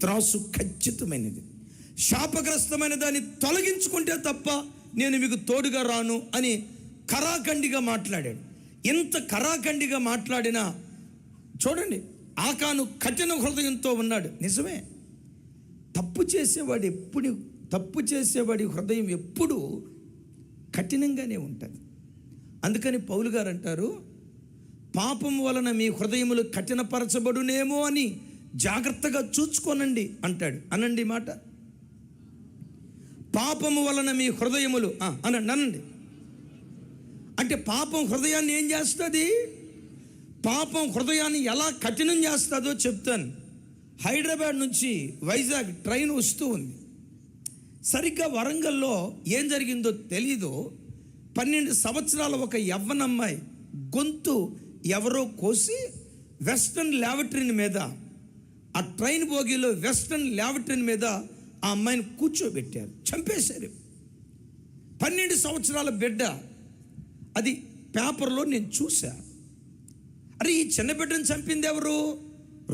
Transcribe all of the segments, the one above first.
త్రాసు ఖచ్చితమైనది. శాపగ్రస్తమైన దాన్ని తొలగించుకుంటే తప్ప నేను మీకు తోడుగా రాను అని కరాఖండిగా మాట్లాడాడు. ఇంత కరాఖండిగా మాట్లాడినా చూడండి, ఆకాను కఠిన హృదయంతో ఉన్నాడు. నిజమే, తప్పు చేసేవాడి హృదయం ఎప్పుడు కఠినంగానే ఉంటుంది. అందుకని పౌలు గారు అంటారు, పాపం వలన మీ హృదయములు కఠినపరచబడునేమో అని జాగ్రత్తగా చూసుకోనండి అంటాడు. అనండి మాట, పాపము వలన మీ హృదయములు అనండి. అంటే పాపం హృదయాన్ని ఏం చేస్తుంది? పాపం హృదయాన్ని ఎలా కఠినం చేస్తుందో చెప్తాను. హైదరాబాద్ నుంచి వైజాగ్ ట్రైన్ వస్తూ ఉంది. సరిగ్గా వరంగల్లో ఏం జరిగిందో తెలీదు. 12 సంవత్సరాల ఒక యవ్వనమ్మాయి గొంతు ఎవరో కోసి వెస్టర్న్ ల్యాబరేటరీ మీద, ఆ ట్రైన్ బోగీలో వెస్టర్న్ ల్యాబరేటరీ మీద ఆ అమ్మాయిని కూర్చోబెట్టారు, చంపేశారు. 12 సంవత్సరాల బిడ్డ. అది పేపర్లో నేను చూసా. అరే, ఈ చిన్న బిడ్డను చంపింది ఎవరు?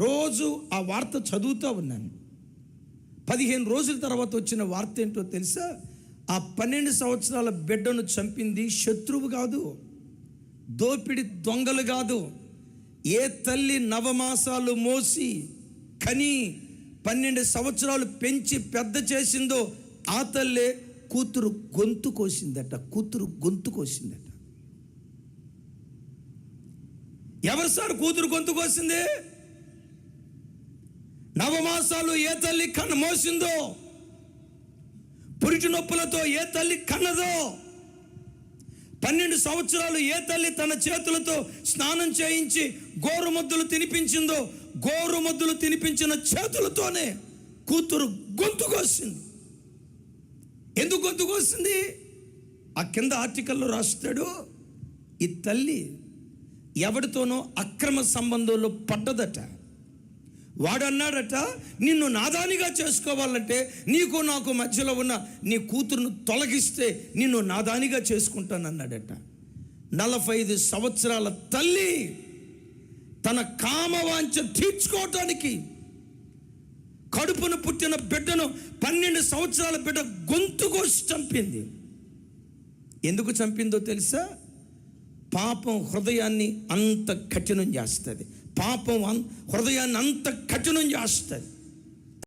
రోజు ఆ వార్త చదువుతూ ఉన్నాను. 15 రోజుల తర్వాత వచ్చిన వార్త ఏంటో తెలుసా? ఆ 12 సంవత్సరాల బిడ్డను చంపింది శత్రువు కాదు, దోపిడి దొంగలు కాదు. ఏ తల్లి నవమాసాలు మోసి కని 12 సంవత్సరాలు పెంచి పెద్ద చేసిందో ఆ తల్లే కూతురు గొంతు కోసిందట. ఎవరు సార్ కూతురు గొంతు కోసింది? నవమాసాలు ఏ తల్లి కన్ను మోసిందో, పురిటి నొప్పులతో ఏ తల్లి కన్నదో, 12 సంవత్సరాలు ఏ తల్లి తన చేతులతో స్నానం చేయించి గోరుముద్దలు తినిపించిందో, గోరుముద్దలు తినిపించిన చేతులతోనే కూతురు గొంతు కోసింది. ఎందుకు గొంతు కోసింది? ఆ కింద ఆర్టికల్లో రాస్తాడు, ఈ తల్లి ఎవరితోనో అక్రమ సంబంధంలో పడ్డదట. వాడు అన్నాడట, నిన్ను నాదానిగా చేసుకోవాలంటే నీకు నాకు మధ్యలో ఉన్న నీ కూతురును తొలగిస్తే నిన్ను నాదానిగా చేసుకుంటానన్నాడట. 45 సంవత్సరాల తల్లి తన కామవాంఛ తీర్చుకోవటానికి కడుపును పుట్టిన బిడ్డను 12 సంవత్సరాల బిడ్డ గొంతు కోసి చంపింది. ఎందుకు చంపిందో తెలుసా? పాపం హృదయాన్ని అంత కఠినం చేస్తుంది. పాపం హృదయాన్ని అంత కఠినం చేస్తుంది.